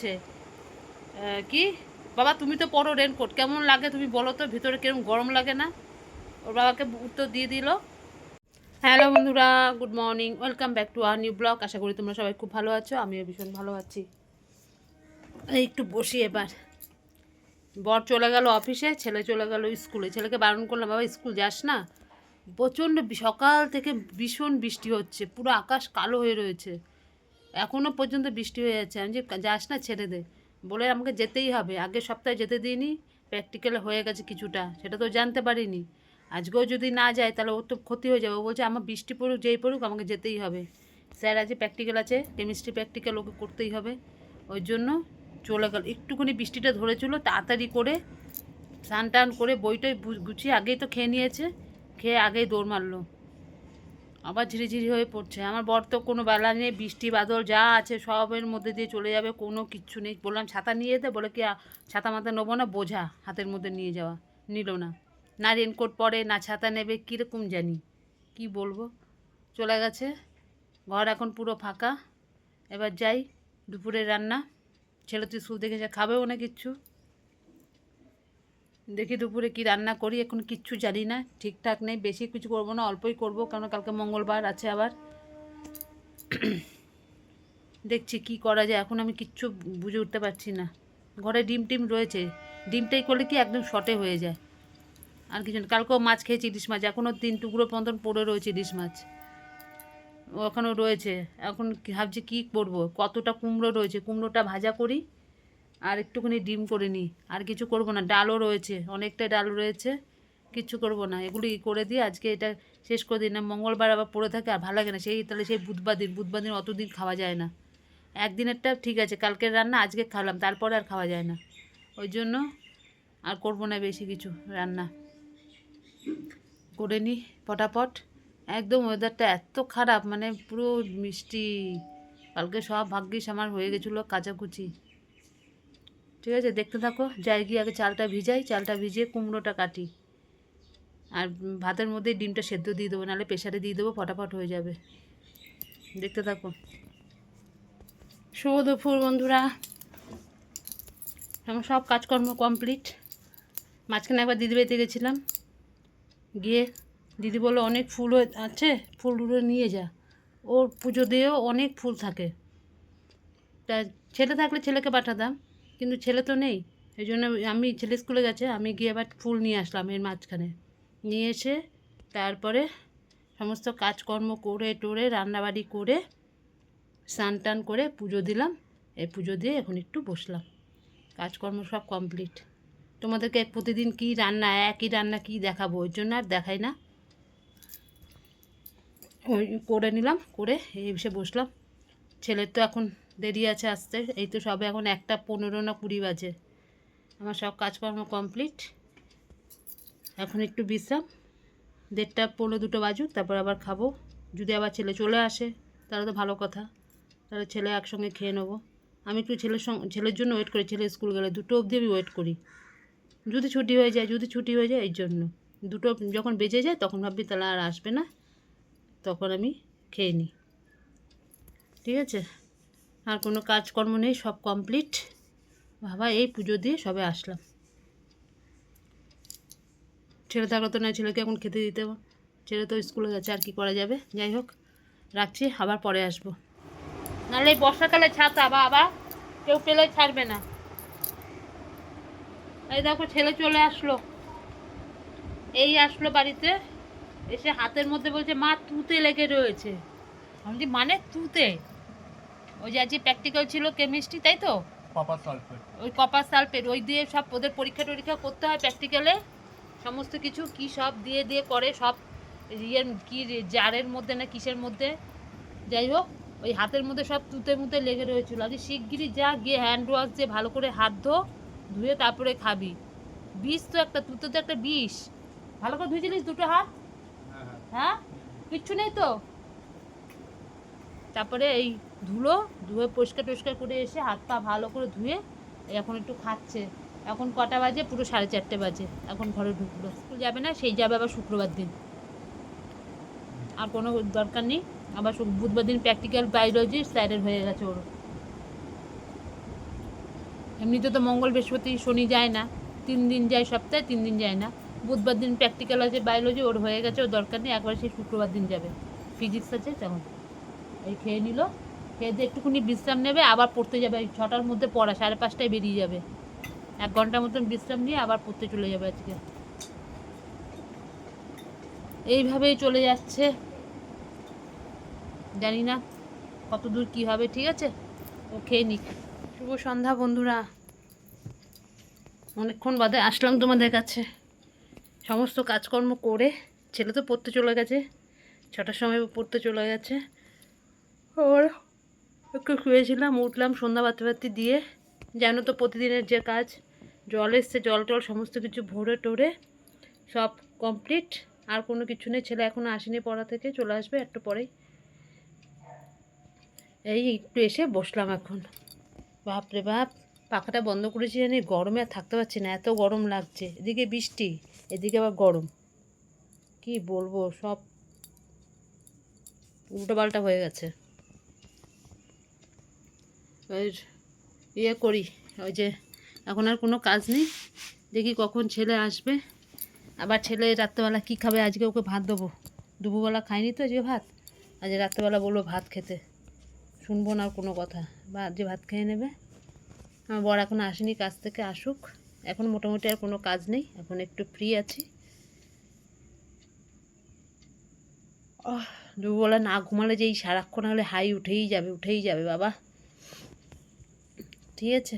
বলছে কি বাবা তুমি তো পরো রেনকোট, কেমন লাগে তুমি বলো তো, ভিতরে কিরকম গরম লাগে না? ওর বাবাকে উত্তর দিয়ে দিল। হ্যালো বন্ধুরা, good morning, welcome back to our new blog. আশা করি তোমরা সবাই খুব ভালো আছো, আমিও ভীষণ ভালো আছি। এই একটু বসি এবার। বর চলে গেল অফিসে, ছেলে চলে গেল স্কুলে। ছেলেকে বারণ করলাম, বাবা স্কুল যাস না, প্রচণ্ড সকাল থেকে ভীষণ বৃষ্টি হচ্ছে, পুরো আকাশ কালো হয়ে রয়েছে, এখনও পর্যন্ত বৃষ্টি হয়ে যাচ্ছে। আমি যে যাস না, ছেড়ে দে, বলে আমাকে যেতেই হবে। আগের সপ্তাহে যেতে দিইনি, প্র্যাকটিক্যাল হয়ে গেছে কিছুটা, সেটা তো জানতে পারিনি। আজকেও যদি না যায় তাহলে ওর তো ক্ষতি হয়ে যাবে। ও বলছে আমার বৃষ্টি পড়ুক যেই পড়ুক আমাকে যেতেই হবে। স্যার আজকে প্র্যাকটিক্যাল আছে, কেমিস্ট্রি প্র্যাকটিক্যাল, ওকে করতেই হবে। ওই জন্য চলে গেল। একটুখানি বৃষ্টিটা ধরেছিল, তাড়াতাড়ি করে স্নান টান করে বইটই গুছিয়ে আগেই তো খেয়ে নিয়েছে, খেয়ে আগেই দৌড় মারলো। আবার ঝিরিঝিরি হয়ে পড়ছে। আমার বর তো কোনো বেলা নেই, বৃষ্টি বাদল যা আছে সবের মধ্যে দিয়ে চলে যাবে, কোনো কিচ্ছু নেই। বললাম ছাতা নিয়ে যেতে, বলে কি ছাতা মাথা নেবো না, বোঝা হাতের মধ্যে নিয়ে যাওয়া, নিল না। না রেনকোট পরে, না ছাতা নেবে, কীরকম জানি কি বলবো। চলে গেছে। ঘর এখন পুরো ফাঁকা। এবার যাই, দুপুরে রান্না। ছেলে তুই স্কুল দেখে যা, খাবেও না কিচ্ছু। দেখি দুপুরে কি রান্না করি, এখন কিচ্ছু জানি না, ঠিকঠাক নেই। বেশি কিছু করবো না, অল্পই করবো, কারণ কালকে মঙ্গলবার আছে আবার। দেখছি কি করা যায়, এখন আমি কিচ্ছু বুঝে উঠতে পারছি না। ঘরে ডিম টিম রয়েছে, ডিমটাই করলে কি একদম শর্টে হয়ে যায়। আর কিছু না। কালকেও মাছ খেয়েছি, ইলিশ মাছ, এখনও 3 টুকরো মতন পড়ে রয়েছে ইলিশ মাছ, ও এখনও রয়েছে। এখন ভাবছি কী করবো, কতটা কুমড়ো রয়েছে, কুমড়োটা ভাজা করি আর একটুখানি ডিম করে নিই, আর কিছু করব না। ডালও রয়েছে, অনেকটাই ডাল রয়েছে, কিচ্ছু করব না। এগুলি করে দিয়ে আজকে এটা শেষ করে দিই, না মঙ্গলবার আবার পড়ে থাকে আর ভালো লাগে না। সেই তাহলে সেই বুধবার দিন অতদিন খাওয়া যায় না। একদিনেরটা ঠিক আছে, কালকের রান্না আজকে খাওয়ালাম, তারপরে আর খাওয়া যায় না। ওই জন্য আর করবো না বেশি কিছু রান্না, করে নিই ফটাফট। একদম ওয়েদারটা এত খারাপ, মানে পুরো মিষ্টি। কালকে সব ভাগ্যিস আমার হয়ে গেছিলো কাচাকুচি। ঠিক আছে, দেখতে থাকো। যাই গিয়ে আগে চালটা ভিজাই, চালটা ভিজিয়ে কুমড়োটা কাটি, আর ভাতের মধ্যেই ডিমটা সেদ্ধ দিয়ে দেবো, নাহলে প্রেশারে দিয়ে দেবো, ফটাফট হয়ে যাবে। দেখতে থাকো। শুভ দুপুর বন্ধুরা, আমার সব কাজকর্ম কমপ্লিট। মাঝখানে একবার দিদি বাড়িতে গেছিলাম, গিয়ে দিদি বললো অনেক ফুল আছে, ফুলগুলো নিয়ে যা। ওর পুজো দিয়েও অনেক ফুল থাকে, তা ছেলে থাকলে ছেলেকে পাঠাতাম, কিন্তু ছেলে তো নেই। এই জন্য আমি, ছেলে স্কুলে গেছে, আমি গিয়ে আবার ফুল নিয়ে আসলাম এর মাঝখানে। নিয়ে এসে তারপরে সমস্ত কাজকর্ম করে টোরে রান্নাবাড়ি করে স্নান টান করে পুজো দিলাম। এই পুজো দিয়ে এখন একটু বসলাম, কাজকর্ম সব কমপ্লিট। তোমাদেরকে প্রতিদিন কি রান্না, একই রান্না কি দেখাবো, ওই জন্য আর দেখাই না। ওই করে নিলাম, করে এই এসে বসলাম। ছেলের তো এখন দেরি আছে আসতে, এই তো সবে এখন 1:15 না 20 বাজে। আমার সব কাজকর্ম কমপ্লিট, এখন একটু বিশ্রাম। 1:30 পৌনে 2 বাজুক, তারপর আবার খাবো। যদি আবার ছেলে চলে আসে তাহলে তো ভালো কথা, তাহলে ছেলে একসঙ্গে খেয়ে নেবো। আমি একটু ছেলের জন্য ওয়েট করি, ছেলে স্কুল গেলে 2টো অবধি আমি ওয়েট করি। যদি ছুটি হয়ে যায় এই জন্য 2টো যখন বেজে যায় তখন ভাববি তাহলে আর আসবে না, তখন আমি খেয়ে নিই। ঠিক আছে, আর কোনো কাজকর্ম নেই, সব কমপ্লিট। বাবা এই পুজো দিয়ে সবে আসলাম। ছেলে থাকলে তো না, ছেলেকে এখন খেতে দিতে, ছেলে তো স্কুলে গেছে, আর কি করা যাবে। যাই হোক, রাখছি, আবার পরে আসবো। নাহলে এই বর্ষাকালে ছাতা বাবা কেউ পেলে ছাড়বে না। এই দেখো ছেলে চলে আসলো, এই আসলো বাড়িতে, এসে হাতের মধ্যে বলছে মা তুতে লেগে রয়েছে। আমি মানে তুতে, ওই যে আজকে প্র্যাকটিক্যাল ছিল কেমিস্ট্রি, তাই তো, কপার সালফেট, ওই কপার সালফেট ওই দিয়ে সব ওদের পরীক্ষা টরীক্ষা করতে হয় প্র্যাকটিক্যালে, সমস্ত কিছু কি সব দিয়ে দিয়ে করে সব, ইয়ের কি জারের মধ্যে না কিসের মধ্যে, যাই হোক ওই হাতের মধ্যে সব তুতে মুতে লেগে রয়েছিল। আজ শিগগিরই যা গিয়ে হ্যান্ড ওয়াশ দিয়ে ভালো করে হাত ধুয়ে তারপরে খাবি। বিষ তো একটা, তুতে তো একটা বিষ। ভালো করে ধুয়েছিলিস 2টো হাত? হ্যাঁ, কিচ্ছু নেই তো। তারপরে এই ধুয়ে পরিষ্কার টরিষ্কার করে এসে হাত পা ভালো করে ধুয়ে এখন একটু খাচ্ছে। এখন কটা বাজে? পুরো 4:30 বাজে। এখন ঘরে ঢুকলো, স্কুল যাবে না, সেই যাবে আবার শুক্রবার দিন, আর কোনো দরকার নেই। আবার বুধবার দিন প্র্যাকটিক্যাল বায়োলজি স্যারের হয়ে গেছে ওর। এমনিতে তো মঙ্গল বৃহস্পতি শনি যায় না, 3 দিন যায় সপ্তাহে, 3 দিন যায় না। বুধবার দিন প্র্যাকটিক্যাল আছে বায়োলজি, ওর হয়ে গেছে, ওর দরকার নেই, একবার সেই শুক্রবার দিন যাবে, ফিজিক্স আছে তখন। এই খেয়ে নিল, খেয়ে দিয়ে একটুখানি বিশ্রাম নেবে, আবার পড়তে যাবে। 6টার মধ্যে পড়া, 5:30টায় বেরিয়ে যাবে। 1 ঘন্টার মতন বিশ্রাম নিয়ে আবার পড়তে চলে যাবে আজকে। এইভাবেই চলে যাচ্ছে, জানি না কত দূর কী হবে। ঠিক আছে, ও খেয়ে নিক। শুভ সন্ধ্যা বন্ধুরা, অনেকক্ষণ বাদে আসলাম তোমাদের কাছে। সমস্ত কাজকর্ম করে ছেলে তো পড়তে চলে গেছে, 6টার সময় পড়তে চলে গেছে। আর একটু শুয়েছিলাম, উঠলাম সন্ধ্যা বাতি দিয়ে। জানো তো প্রতিদিনের যে কাজ, জল এসছে, জল টল সমস্ত কিছু ভরে টরে সব কমপ্লিট। আর কোনো কিছু নেই, ছেলে এখনও আসেনি পড়া থেকে, চলে আসবে একটু পরেই। এই একটু এসে বসলাম এখন। বাপরে বাপ, পাখাটা বন্ধ করেছি জানি, গরমে আর থাকতে পারছি না, এত গরম লাগছে। এদিকে বৃষ্টি, এদিকে আবার গরম, কি বলবো, সব উল্টোপাল্টা হয়ে গেছে। ইয়ে করি, ওই যে এখন আর কোনো কাজ নেই, দেখি কখন ছেলে আসবে। আবার ছেলে রাত্রেবেলা কী খাবে, আজকে ওকে ভাত দেবো। দুপুরবেলা খাইনি তো আজকে ভাত, আজ রাত্রেবেলা বলবো ভাত খেতে, শুনবো না কোনো কথা, বা যে ভাত খেয়ে নেবে। আমার বর এখন আসেনি কাজ থেকে, আসুক। এখন মোটামুটি আর কোনো কাজ নেই, এখন একটু ফ্রি আছি। দুপুরবেলা না ঘুমালে যে এই সারাক্ষণ হলে হাই উঠেই যাবে বাবা। ঠিক আছে,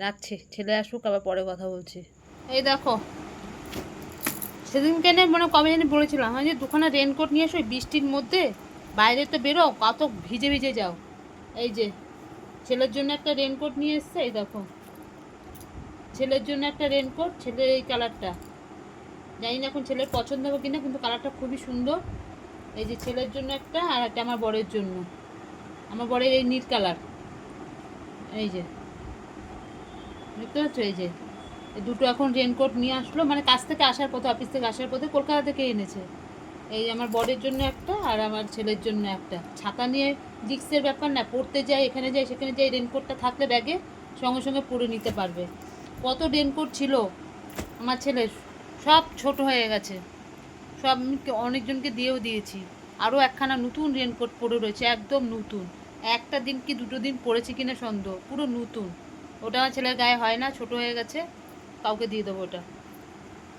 রাখছি, ছেলে আসুক, আবার পরে কথা বলছি। এই দেখো, সেদিনকে মানে কবে জানি বলেছিলাম আমি যে দুখানা রেনকোট নিয়ে এসো, বৃষ্টির মধ্যে বাইরে তো বেরো, কত ভিজে ভিজে যাও। এই যে ছেলের জন্য একটা রেনকোট নিয়ে এসছে, এই দেখো ছেলের জন্য একটা রেনকোট, ছেলের এই কালারটা, জানি না এখন ছেলের পছন্দ হবে কিনা, কিন্তু কালারটা খুবই সুন্দর। এই যে ছেলের জন্য একটা, আর একটা আমার বরের জন্য, আমার বরের এই নীল কালার। এই যে দেখতে পাচ্ছ, এই যে এই দুটো এখন রেনকোট নিয়ে আসলো, মানে কাজ থেকে আসার পথে, অফিস থেকে আসার পথে কলকাতা থেকে এনেছে। এই আমার বরের জন্য একটা, আর আমার ছেলের জন্য একটা। ছাতা নিয়ে রিক্সের ব্যাপার না, পড়তে যাই, এখানে যাই সেখানে যাই, রেনকোটটা থাকলে ব্যাগে সঙ্গে সঙ্গে পরে নিতে পারবে। কত রেনকোট ছিল আমার ছেলের, সব ছোট হয়ে গেছে, সব আমি অনেকজনকে দিয়েও দিয়েছি। আরও একখানা নতুন রেনকোট পরে রয়েছে, একদম নতুন, একটা দিন কি 2 দিন পরেছি কিনা সন্দেহ, পুরো নতুন। ওটা আমার ছেলের গায়ে হয় না, ছোট হয়ে গেছে, কাউকে দিয়ে দেবো ওটা।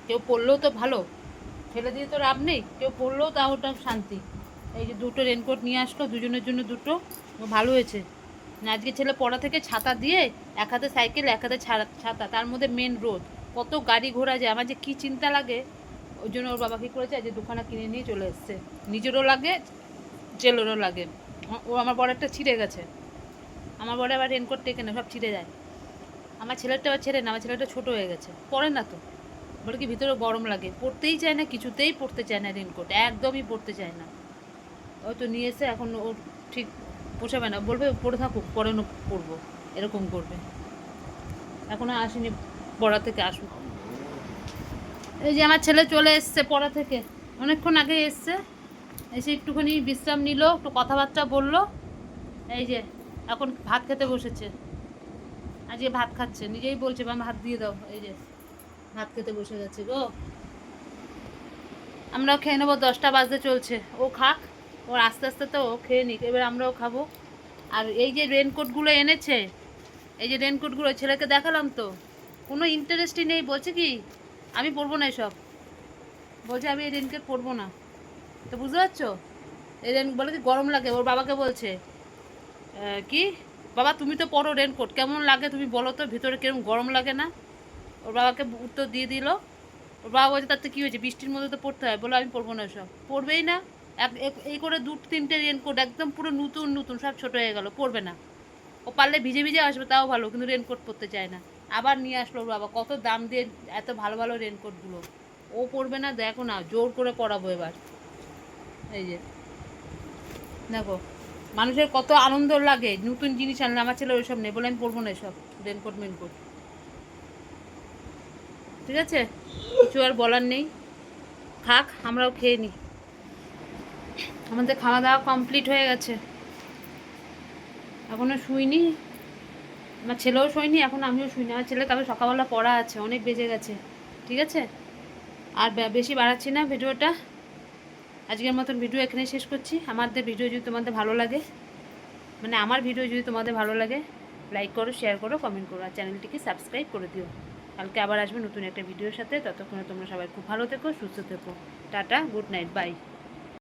কেউ পরলেও তো ভালো, ফেলে দিয়ে তো লাভ নেই, কেউ পরলেও তা ওটা শান্তি। এই যে দুটো রেনকোট নিয়ে আসলো, দুজনের জন্য দুটো, ভালো হয়েছে। আজকে ছেলে পড়া থেকে ছাতা দিয়ে, এক হাতে সাইকেল এক হাতে ছাতা, তার মধ্যে মেন রোড, কত গাড়ি ঘোড়া যায়, আমার যে কী চিন্তা লাগে। ওই জন্য ওর বাবা কী করেছে, আজকে দুখানা কিনে নিয়ে চলে এসছে, নিজেরও লাগে ছেলেরও লাগে। ও আমার বড় একটা ছিঁড়ে গেছে, আমার বড় আবার রেনকোট টেকে না, সব ছিঁড়ে যায়। আমার ছেলেটা আবার ছেড়ে না, আমার ছেলেটা ছোটো হয়ে গেছে, পরে না তো, বলে কি ভিতরে গরম লাগে, পড়তেই চায় না, কিছুতেই পড়তে চায় না, রেনকোট একদমই পড়তে চায় না। ও তো নিয়ে এসে এখন ওর ঠিক পোষাবে না, বলবে পড়ে থাকুক, পরে পড়বো, এরকম করবে। এখনও আসেনি পড়া থেকে, আসুক। এই যে আমার ছেলে চলে এসছে পড়া থেকে, অনেকক্ষণ আগে এসছে, এসে একটুখানি বিশ্রাম নিল, একটু কথাবার্তা বললো। এই যে এখন ভাত খেতে বসেছে, আজকে ভাত খাচ্ছে, নিজেই বলছে মা ভাত দিয়ে দাও। এই যে ভাত খেতে বসে গেছে গো। আমরাও খেয়ে নেবো, 10টা বাজতে চলছে, ও খাক, ওর আস্তে আস্তে তো ও খেয়ে নিক, এবার আমরাও খাবো। আর এই যে রেনকোটগুলো এনেছে, এই যে রেনকোটগুলো ছেলেকে দেখালাম তো, কোনো ইন্টারেস্টই নেই, বলছে কি আমি পরবো না এসব, বলছে আমি এই রেনকোট পরবো না। তো বুঝতে পারছো, এই বলে কি গরম লাগে, ওর বাবাকে বলছে কি বাবা তুমি তো পরো রেনকোট, কেমন লাগে তুমি বলো তো, ভিতরে কিরকম গরম লাগে না। ওর বাবাকে উত্তর দিয়ে দিল, ওর বাবা বলছে তাতে কী হয়েছে, বৃষ্টির মধ্যে তো পড়তে হয়, বলো আমি পরবো না সব, পরবেই না। এই করে 2-3টে রেনকোট একদম পুরো নতুন নতুন, সব ছোটো হয়ে গেল, পরবে না। ও পারলে ভিজে ভিজে আসবে তাও ভালো, কিন্তু রেনকোট পরতে চায় না। আবার নিয়ে আসলো ওর বাবা, কত দাম দিয়ে এত ভালো ভালো রেনকোটগুলো, ও পরবে না, দেখো না জোর করে পরাবো এবার। এই যে দেখো, মানুষের কত আনন্দ লাগে নতুন জিনিস আনলে, আমার ছেলে ওইসব নেই, বলে আমি পরবো না এসব রেনকোট মেনকোট। ঠিক আছে, কিছু আর বলার নেই, থাক, আমরাও খেয়ে নিই। আমাদের খাওয়া দাওয়া কমপ্লিট হয়ে গেছে, এখনও শুইনি, আমার ছেলেও শোয়নি, এখন আমিও শুইনি। আমার ছেলে তবে সকালবেলা পড়া আছে, অনেক বেজে গেছে। ঠিক আছে, আর বেশি বাড়াচ্ছি না ভিডিওটা। আজকের মতন ভিডিও এখানে শেষ করছি। আমাদের ভিডিও যদি তোমাদের ভালো লাগে, মানে আমার ভিডিও যদি তোমাদের ভালো লাগে, লাইক করো, শেয়ার করো, কমেন্ট করো, আর চ্যানেলটিকে সাবস্ক্রাইব করে দিও। কালকে আবার আসবে নতুন একটা ভিডিওর সাথে। ততক্ষণে তোমরা সবাই খুব ভালো থেকো, সুস্থ থেকো। Tata, good night, by.